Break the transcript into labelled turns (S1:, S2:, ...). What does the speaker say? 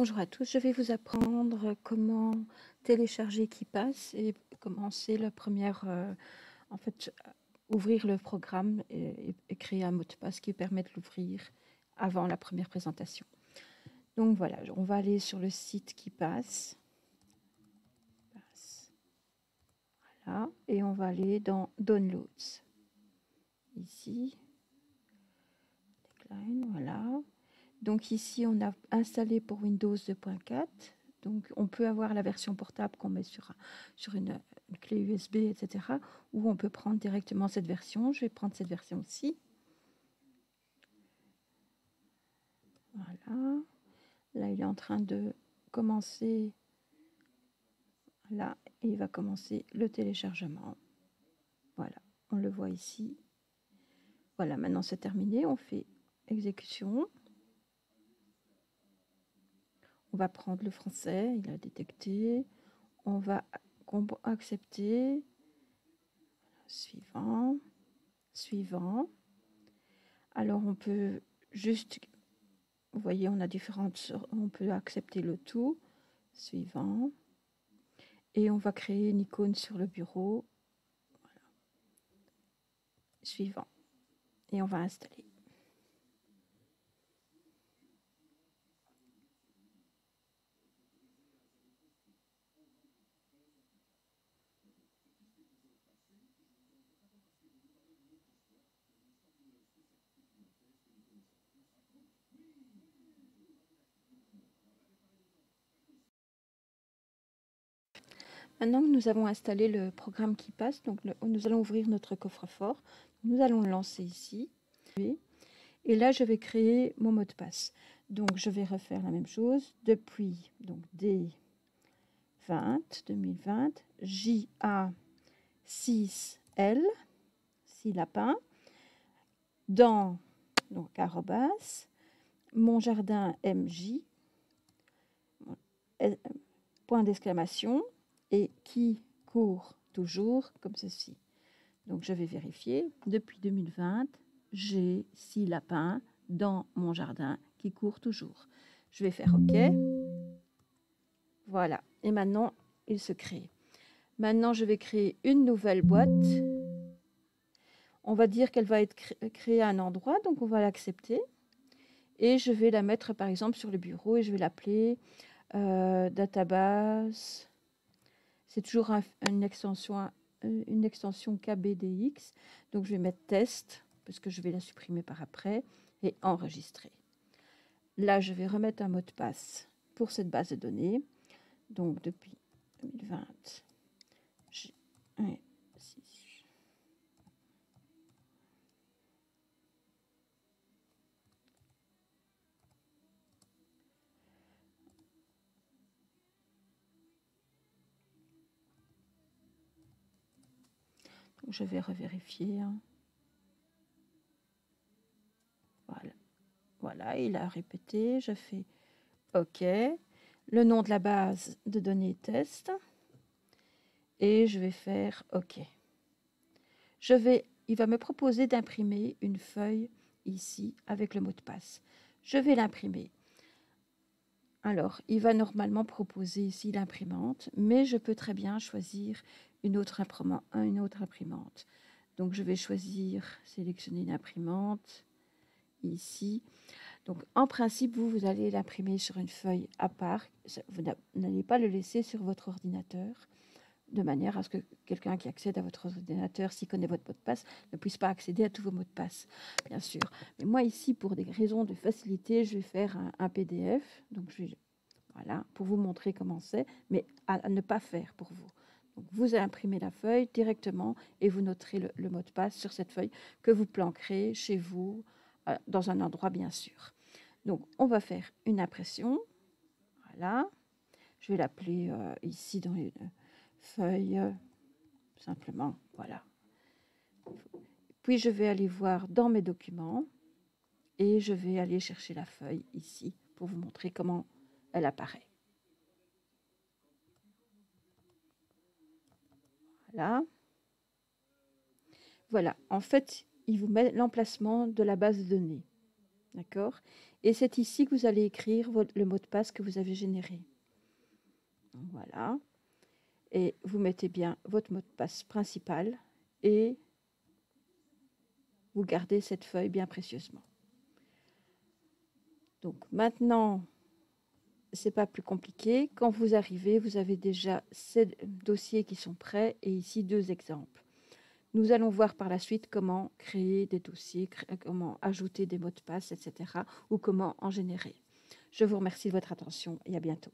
S1: Bonjour à tous, je vais vous apprendre comment télécharger KeePass et commencer la première, ouvrir le programme et créer un mot de passe qui permet de l'ouvrir avant la première présentation. Donc voilà, on va aller sur le site KeePass. Voilà, et on va aller dans Downloads. Ici, Decline, voilà. Donc ici, on a installé pour Windows 2.4. Donc on peut avoir la version portable qu'on met sur une clé USB, etc. Ou on peut prendre directement cette version. Je vais prendre cette version-ci. Voilà. Là, il est en train de commencer. Là, et il va commencer le téléchargement. Voilà, on le voit ici. Voilà, maintenant c'est terminé. On fait exécution. On va prendre le français, il a détecté. On va accepter. Suivant. Suivant. Alors on peut juste, vous voyez, on a différentes, on peut accepter le tout. Suivant. Et on va créer une icône sur le bureau. Voilà. Suivant. Et on va installer. Maintenant que nous avons installé le programme KeePass, donc nous allons ouvrir notre coffre-fort. Nous allons le lancer ici. Et là, je vais créer mon mot de passe. Donc, je vais refaire la même chose depuis donc, D20 2020 JA6L 6 lapins dans donc arrobas mon jardin MJ point d'exclamation et qui court toujours comme ceci. Donc je vais vérifier depuis 2020 j'ai 6 lapins dans mon jardin qui courent toujours. Je vais faire OK. Voilà. Et maintenant, il se crée. Maintenant, je vais créer une nouvelle boîte. On va dire qu'elle va être créée à un endroit, donc on va l'accepter. Et je vais la mettre, par exemple, sur le bureau et je vais l'appeler database. C'est toujours une extension KBDX. Donc, je vais mettre test, parce que je vais la supprimer par après, et enregistrer. Là, je vais remettre un mot de passe pour cette base de données. Donc, depuis 2020, j'ai 1, 6. Donc, je vais revérifier. Voilà. Voilà, il a répété. Je fais OK. Le nom de la base de données test. Et je vais faire OK. Il va me proposer d'imprimer une feuille ici avec le mot de passe. Je vais l'imprimer. Alors, il va normalement proposer ici l'imprimante, mais je peux très bien choisir une autre imprimante. Donc, je vais sélectionner une imprimante ici. Donc, en principe, vous allez l'imprimer sur une feuille à part. Vous n'allez pas le laisser sur votre ordinateur, de manière à ce que quelqu'un qui accède à votre ordinateur, s'il connaît votre mot de passe, ne puisse pas accéder à tous vos mots de passe, bien sûr. Mais moi, ici, pour des raisons de facilité, je vais faire un PDF. Donc, voilà, pour vous montrer comment c'est, mais à ne pas faire pour vous. Donc, vous imprimez la feuille directement et vous noterez le mot de passe sur cette feuille que vous planquerez chez vous, dans un endroit, bien sûr. Donc, on va faire une impression. Voilà. Je vais l'appeler ici dans une feuille, simplement. Voilà. Puis, je vais aller voir dans mes documents et je vais aller chercher la feuille ici pour vous montrer comment elle apparaît. Voilà. Voilà. En fait, il vous met l'emplacement de la base de données. D'accord? Et c'est ici que vous allez écrire le mot de passe que vous avez généré. Voilà. Et vous mettez bien votre mot de passe principal et vous gardez cette feuille bien précieusement. Donc maintenant, c'est pas plus compliqué. Quand vous arrivez, vous avez déjà ces dossiers qui sont prêts et ici 2 exemples. Nous allons voir par la suite comment créer des dossiers, comment ajouter des mots de passe, etc. ou comment en générer. Je vous remercie de votre attention et à bientôt.